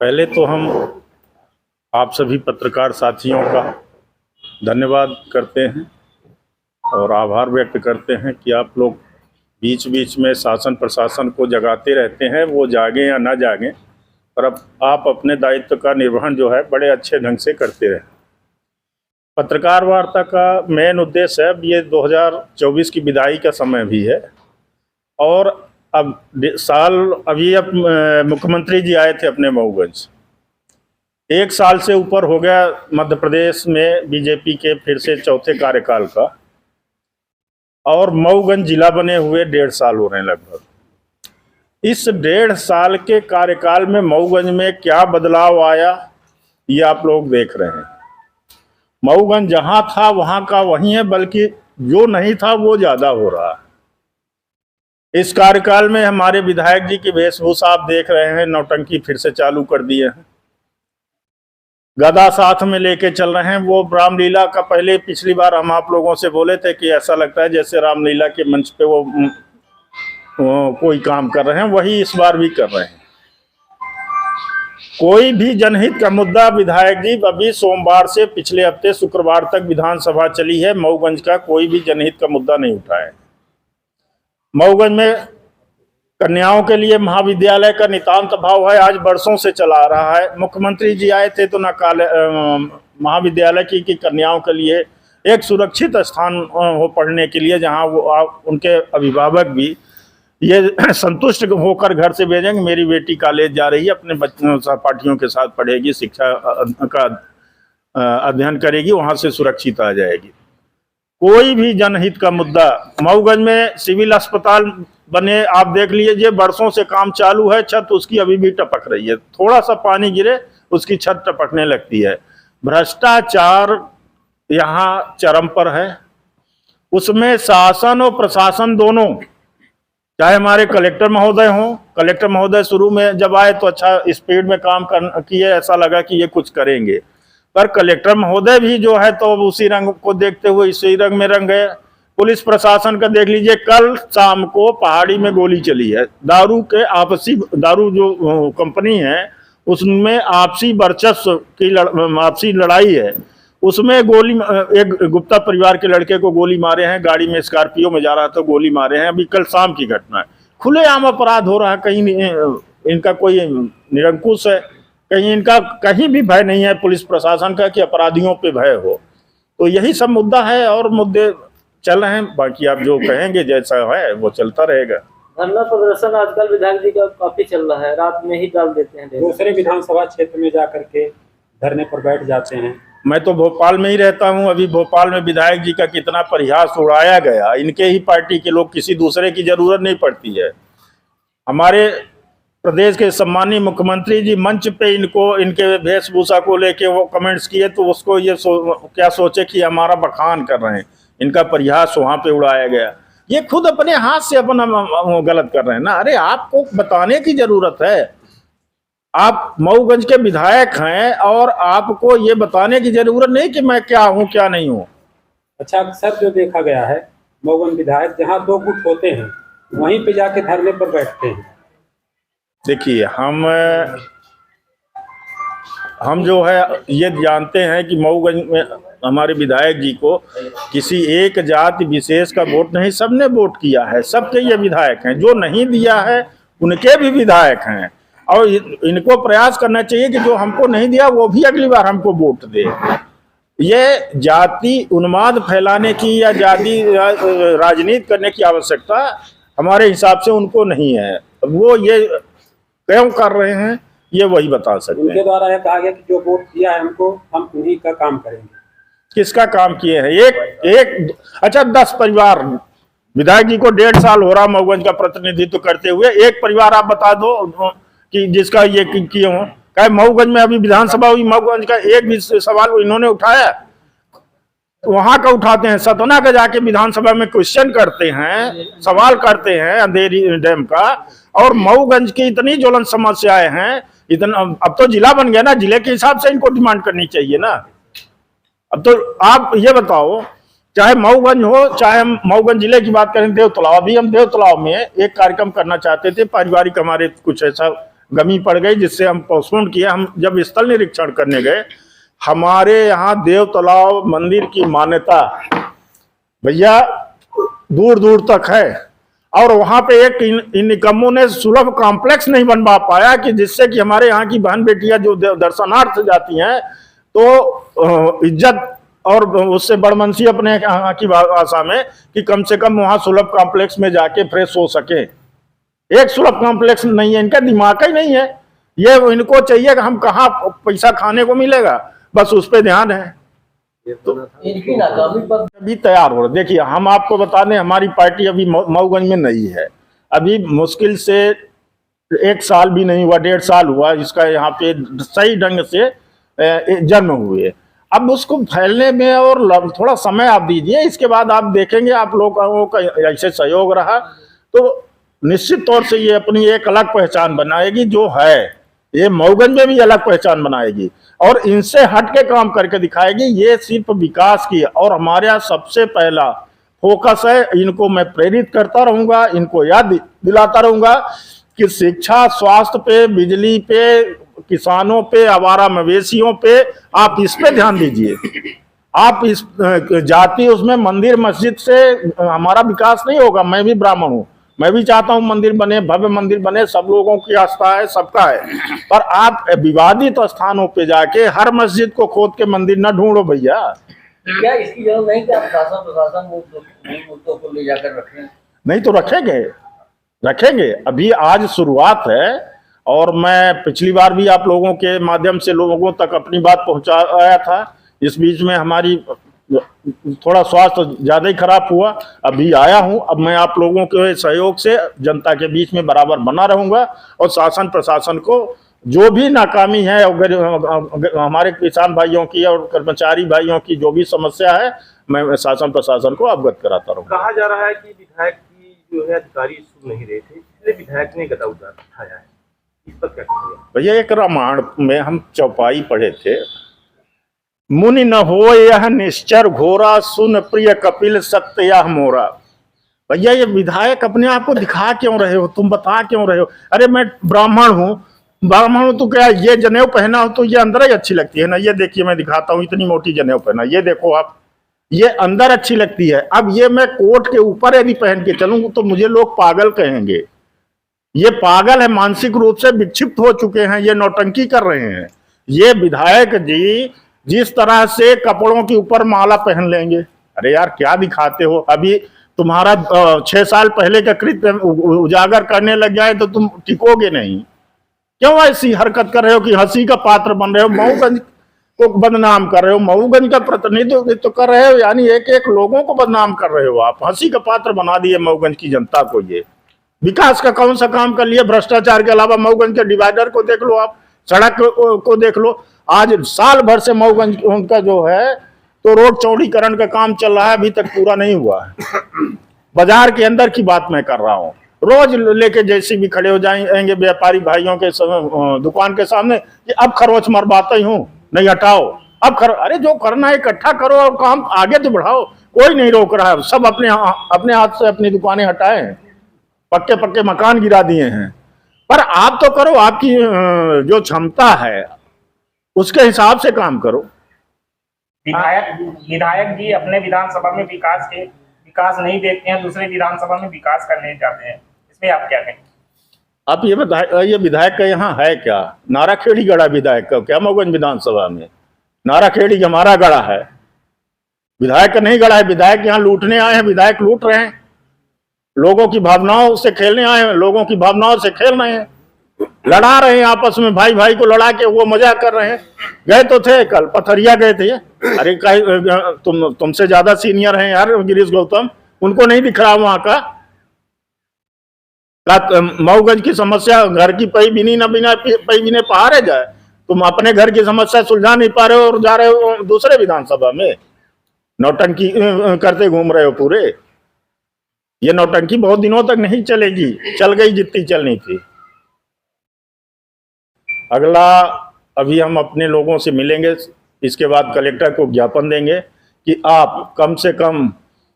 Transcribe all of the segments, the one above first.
पहले तो हम आप सभी पत्रकार साथियों का धन्यवाद करते हैं और आभार व्यक्त करते हैं कि आप लोग बीच बीच में शासन प्रशासन को जगाते रहते हैं, वो जागें या ना जागें, पर अब आप अपने दायित्व का निर्वहन जो है बड़े अच्छे ढंग से करते रहे। पत्रकार वार्ता का मेन उद्देश्य है, अब ये 2024 की विदाई का समय भी है और अब मुख्यमंत्री जी आए थे अपने मऊगंज। 1 साल से ऊपर हो गया मध्य प्रदेश में बीजेपी के फिर से चौथे कार्यकाल का, और मऊगंज जिला बने हुए 1.5 साल हो रहे हैं लगभग। इस 1.5 साल के कार्यकाल में मऊगंज में क्या बदलाव आया ये आप लोग देख रहे हैं। मऊगंज जहां था वहां का वहीं है, बल्कि जो नहीं था वो ज्यादा हो रहा है। इस कार्यकाल में हमारे विधायक जी की वेशभूषा आप देख रहे हैं, नौटंकी फिर से चालू कर दिए हैं, गदा साथ में लेके चल रहे हैं। वो रामलीला का पहले पिछली बार हम आप लोगों से बोले थे कि ऐसा लगता है जैसे रामलीला के मंच पे वो कोई काम कर रहे हैं, वही इस बार भी कर रहे हैं। कोई भी जनहित का मुद्दा विधायक जी अभी सोमवार से पिछले हफ्ते शुक्रवार तक विधानसभा चली है, मऊगंज का कोई भी जनहित का मुद्दा नहीं उठाया। मऊगंज में कन्याओं के लिए महाविद्यालय का नितांत अभाव है, आज बरसों से चला आ रहा है। मुख्यमंत्री जी आए थे तो महाविद्यालय की कन्याओं के लिए एक सुरक्षित स्थान हो पढ़ने के लिए, जहां वो उनके अभिभावक भी ये संतुष्ट होकर घर से भेजेंगे मेरी बेटी कॉलेज जा रही है, अपने बच्चों सहपाठियों के साथ पढ़ेगी, शिक्षा का अध्ययन करेगी, वहां से सुरक्षित आ जाएगी। कोई भी जनहित का मुद्दा, मऊगंज में सिविल अस्पताल बने, आप देख लीजिए, बरसों से काम चालू है, छत उसकी अभी भी टपक रही है, थोड़ा सा पानी गिरे उसकी छत टपकने लगती है। भ्रष्टाचार यहाँ चरम पर है, उसमें शासन और प्रशासन दोनों, चाहे हमारे कलेक्टर महोदय हों, कलेक्टर महोदय शुरू में जब आए तो अच्छा स्पीड में काम किए, ऐसा लगा कि ये कुछ करेंगे, पर कलेक्टर महोदय भी जो है तो उसी रंग को देखते हुए इसी रंग में रंग गए। पुलिस प्रशासन का देख लीजिए, कल शाम को पहाड़ी में गोली चली है, दारू जो कंपनी है उसमें आपसी वर्चस्व की आपसी लड़ाई है, उसमें गोली, एक गुप्ता परिवार के लड़के को गोली मारे हैं, गाड़ी में स्कॉर्पियो में जा रहा था, गोली मारे हैं। अभी कल शाम की घटना है, खुलेआम अपराध हो रहा है, कहीं इनका कोई निरंकुश है, कहीं इनका कहीं भी भय नहीं है पुलिस प्रशासन का कि अपराधियों पे भय हो। तो यही सब मुद्दा है और मुद्दे चल रहे हैं, बाकी आप जो कहेंगे जैसा है वो चलता रहेगा। धरना प्रदर्शन आजकल विधायक जी का काफी चल रहा है, रात में ही डाल देते हैं, दूसरे विधानसभा क्षेत्र में जाकर के धरने पर बैठ जाते हैं। मैं तो भोपाल में ही रहता हूं, अभी भोपाल में विधायक जी का कितना परिहास उड़ाया गया, इनके ही पार्टी के लोग, किसी दूसरे की जरूरत नहीं पड़ती है। हमारे प्रदेश के सम्मानीय मुख्यमंत्री जी मंच पे इनके वेशभूषा को लेके वो कमेंट्स किए, तो उसको ये क्या सोचे कि हमारा बखान कर रहे हैं, इनका परिहास वहां पे उड़ाया गया। ये खुद अपने हाथ से अपना गलत कर रहे हैं ना। अरे आपको बताने की जरूरत है, आप मऊगंज के विधायक हैं और आपको ये बताने की जरूरत नहीं कि मैं क्या हूं क्या नहीं हूं। अच्छा, अक्सर जो देखा गया है मऊगंज विधायक जहां 2 गुट होते हैं वहीं पे जाके धरने पर बैठते हैं। देखिए, हम जो है ये जानते हैं कि मऊगंज में हमारे विधायक जी को किसी एक जाति विशेष का वोट नहीं, सबने वोट किया है, सबके ये विधायक हैं। जो नहीं दिया है उनके भी विधायक हैं, और इनको प्रयास करना चाहिए कि जो हमको नहीं दिया वो भी अगली बार हमको वोट दे। ये जाति उन्माद फैलाने की या जाति राजनीति करने की आवश्यकता हमारे हिसाब से उनको नहीं है। वो ये क्यों कर रहे हैं ये वही बता सकते हैं। उनके द्वारा यह कहा गया कि जो वोट दिया है हमको, हम उन्हीं का काम करेंगे। किसका काम किए हैं? एक अच्छा, 10 परिवार, विधायक जी को 1.5 साल हो रहा मऊगंज का प्रतिनिधित्व करते हुए, एक परिवार आप बता दो कि जिसका ये किए हो। क्या मऊगंज में अभी विधानसभा हुई, मऊगंज का एक भी सवाल इन्होंने उठाया? वहां का उठाते हैं, सतना का जाके विधानसभा में क्वेश्चन करते हैं, सवाल करते हैं अंधेरी डैम का, और मऊगंज की इतनी ज्वलन समस्याएं हैं, इतना, अब तो जिला बन गया ना, जिले के हिसाब से इनको डिमांड करनी चाहिए ना। अब तो आप ये बताओ, चाहे मऊगंज हो, चाहे हम मऊगंज जिले की बात करें, देवतलाव, अभी हम देवतलाव में एक कार्यक्रम करना चाहते थे, पारिवारिक हमारे कुछ ऐसा कमी पड़ गई, जिससे हम पोस्टपोन किया। हम जब स्थल निरीक्षण करने गए, हमारे यहाँ देव तालाब मंदिर की मान्यता भैया दूर दूर तक है, और वहां पे एक इन निकम्मों ने सुलभ कॉम्प्लेक्स नहीं बनवा पाया कि जिससे कि हमारे यहाँ की बहन बेटियां जो दर्शनार्थ जाती हैं तो इज्जत और उससे बड़मनसी अपने यहाँ की भाषा में कि कम से कम वहां सुलभ कॉम्प्लेक्स में जाके फ्रेश हो सके। एक सुलभ कॉम्प्लेक्स नहीं है, इनका दिमाग ही नहीं है। ये इनको चाहिए कि हम कहाँ पैसा खाने को मिलेगा, बस उस पर ध्यान है। तो इनकी नाकामी पर अभी तैयार हो रहा। देखिए, हम आपको बता दें, हमारी पार्टी अभी मऊगंज में नहीं है। अभी मुश्किल से 1 साल भी नहीं हुआ, 1.5 साल हुआ इसका यहाँ पे सही ढंग से जन्म हुए। अब उसको फैलने में और थोड़ा समय आप दीजिए, इसके बाद आप देखेंगे आप लोगों का ऐसे सहयोग रहा तो निश्चित तौर से ये अपनी एक अलग पहचान बनाएगी, जो है ये मऊगंज में भी अलग पहचान बनाएगी और इनसे हट के काम करके दिखाएगी। ये सिर्फ विकास की, और हमारे यहाँ सबसे पहला फोकस है, इनको मैं प्रेरित करता रहूंगा, इनको याद दिलाता रहूंगा कि शिक्षा, स्वास्थ्य पे, बिजली पे, किसानों पे, आवारा मवेशियों पे आप इस पे ध्यान दीजिए। आप इस जाति उसमें मंदिर मस्जिद से हमारा विकास नहीं होगा। मैं भी ब्राह्मण हूँ, मैं भी चाहता हूँ मंदिर बने, भव्य मंदिर बने, सब लोगों की आस्था है, सबका है, पर आप विवादित स्थानों पे जाके हर मस्जिद को खोद के मंदिर न ढूंढो भैया। क्या इसकी जरूरत नहीं कि आप शासन प्रशासन मुद्दों को ले जाकर रखें? नहीं तो रखेंगे। अभी आज शुरुआत है, और मैं पिछली बार भी आप लोगों के माध्यम से लोगों तक अपनी बात पहुंचाया था। इस बीच में हमारी थोड़ा स्वास्थ्य ज्यादा ही खराब हुआ, अभी आया हूं। अब मैं आप लोगों के सहयोग से जनता के बीच में बराबर बना रहूंगा, और शासन प्रशासन को जो भी नाकामी है, अगर हमारे किसान भाइयों की और कर्मचारी भाइयों की जो भी समस्या है, मैं शासन प्रशासन को अवगत कराता रहूंगा। कहा जा रहा है कि विधायक की जो है अधिकारी सुन नहीं रहे थे, इसलिए विधायक ने गदा उठाया है, इस पर क्या कहेंगे? भैया, एक रामायण में हम चौपाई पढ़े थे, मुनि न हो यह निश्चर घोरा, सुन प्रिय कपिल सत्य यह मोरा। भैया, ये विधायक अपने आप को दिखा क्यों रहे हो, तुम बता क्यों रहे हो? अरे मैं ब्राह्मण हूँ तो क्या ये जनेऊ पहना हो तो ये अंदर ही अच्छी लगती है ना? ये देखिए, मैं दिखाता हूँ, इतनी मोटी जनेऊ पहना, ये देखो आप, ये अंदर अच्छी लगती है। अब ये मैं कोट के ऊपर यदि पहन के चलूँ तो मुझे लोग पागल कहेंगे। ये पागल है, मानसिक रूप से विक्षिप्त हो चुके हैं, ये नौटंकी कर रहे हैं। ये विधायक जी जिस तरह से कपड़ों के ऊपर माला पहन लेंगे, अरे यार क्या दिखाते हो? अभी तुम्हारा 6 साल पहले का कृत्य उजागर करने लग जाए तो तुम टिकोगे नहीं। क्यों ऐसी हरकत कर रहे हो कि हंसी का पात्र बन रहे हो? मऊगंज को बदनाम कर रहे हो, मऊगंज का प्रतिनिधित्व कर रहे हो, यानी एक एक लोगों को बदनाम कर रहे हो। आप हंसी का पात्र बना दिए मऊगंज की जनता को। ये विकास का कौन सा काम कर लिया? भ्रष्टाचार के अलावा मऊगंज के डिवाइडर को देख लो, आप सड़क को देख लो। आज साल भर से मऊगंज उनका जो है तो रोड चौड़ीकरण का काम चल रहा है, अभी तक पूरा नहीं हुआ है। बाजार के अंदर की बात मैं कर रहा हूँ। रोज लेके जैसे भी खड़े हो जाएंगे व्यापारी भाइयों के दुकान के सामने कि अब खरोच मरवाता हूँ, नहीं हटाओ, अब अरे जो करना है इकट्ठा करो और काम आगे तो बढ़ाओ। कोई नहीं रोक रहा है, सब अपने हाथ से अपनी दुकानें हटाए, पक्के पक्के मकान गिरा दिए हैं। पर आप तो करो, आपकी जो क्षमता है उसके हिसाब से काम करो। विधायक जी अपने विधानसभा में विकास नहीं देखते हैं, दूसरे विधानसभा में विकास करने जाते हैं, इसमें आप क्या कहेंगे? आप ये विधायक का यहाँ है क्या? नाराखेड़ी गढ़ा विधायक का क्या? मऊगंज विधानसभा में नाराखेड़ी हमारा गढ़ा है, विधायक का नहीं गढ़ा है। विधायक यहाँ लूटने आए हैं, विधायक लूट रहे हैं, लोगों की भावनाओं से खेलने आए हैं, लोगों की भावनाओं से खेल रहे हैं, लड़ा रहे हैं आपस में, भाई भाई को लड़ा के वो मजाक कर रहे हैं। गए तो थे कल पथरिया गए थे। अरे तुमसे ज्यादा सीनियर हैं यार गिरीश गौतम, उनको नहीं दिख रहा वहां का? मऊगंज की समस्या घर की पई बिनी न बिना पई बिने पहाड़े जाए। तुम अपने घर की समस्या सुलझा नहीं पा रहे हो और जा रहे हो दूसरे विधानसभा में नौटंकी करते घूम रहे हो पूरे। ये नौटंकी बहुत दिनों तक नहीं चलेगी, चल गई जितनी चलनी थी। अगला अभी हम अपने लोगों से मिलेंगे, इसके बाद कलेक्टर को ज्ञापन देंगे कि आप कम से कम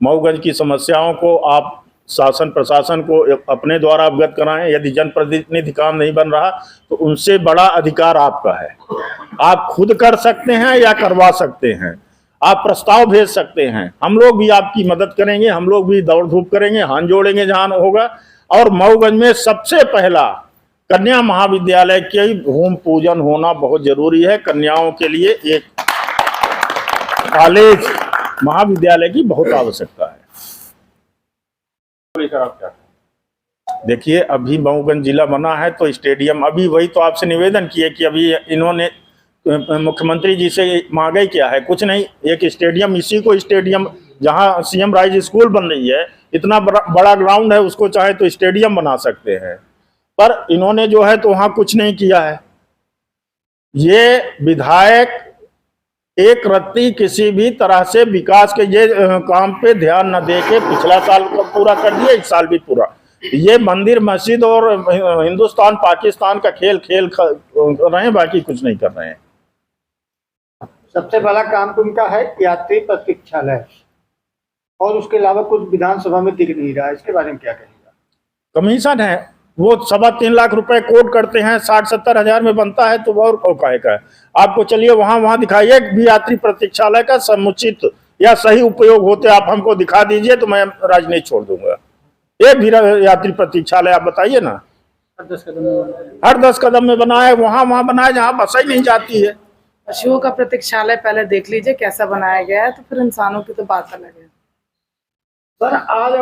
मऊगंज की समस्याओं को आप शासन प्रशासन को अपने द्वारा अवगत कराएं। यदि जनप्रतिनिधि काम नहीं बन रहा तो उनसे बड़ा अधिकार आपका है, आप खुद कर सकते हैं या करवा सकते हैं, आप प्रस्ताव भेज सकते हैं। हम लोग भी आपकी मदद करेंगे, हम लोग भी दौड़ धूप करेंगे, हाथ जोड़ेंगे जहां होगा। और मऊगंज में सबसे पहला कन्या महाविद्यालय के भूमि पूजन होना बहुत जरूरी है। कन्याओं के लिए एक कॉलेज महाविद्यालय की बहुत आवश्यकता है। देखिए, अभी मऊगंज जिला बना है तो स्टेडियम, अभी वही तो आपसे निवेदन किए कि अभी इन्होंने मुख्यमंत्री जी से मांगा ही क्या है, कुछ नहीं, एक स्टेडियम, इसी को स्टेडियम जहां सीएम राइज स्कूल बन रही है, इतना बड़ा ग्राउंड है, उसको चाहे तो स्टेडियम बना सकते हैं। पर इन्होंने जो है तो वहां कुछ नहीं किया है। ये विधायक एक रत्ती किसी भी तरह से विकास के ये काम पे ध्यान न दे के पिछला साल को पूरा कर दिया, इस साल भी पूरा। ये मंदिर मस्जिद और हिंदुस्तान पाकिस्तान का खेल रहे हैं, बाकी कुछ नहीं कर रहे हैं। सबसे बड़ा काम तो उनका है यात्री प्रतीक्षालय, और उसके अलावा कुछ विधानसभा में दिख नहीं रहा है, इसके बारे में क्या कहेगा? कमीशन है, वो 3.25 लाख रुपए कोट करते हैं, 60-70 हजार में बनता है, तो और काहे का है? आपको चलिए वहां दिखाइए भी यात्री प्रतीक्षालय का समुचित या सही उपयोग होते, आप हमको दिखा दीजिए तो मैं राजनीति छोड़ दूंगा। एक भी यात्री प्रतीक्षालय आप बताइए ना, हर 10 कदम में बना है, वहां बनाया जहाँ बस ही नहीं जाती है। पशुओं का प्रतीक्षालय पहले देख लीजिए कैसा बनाया गया है, तो फिर इंसानों की तो बात अलग है। सर, आज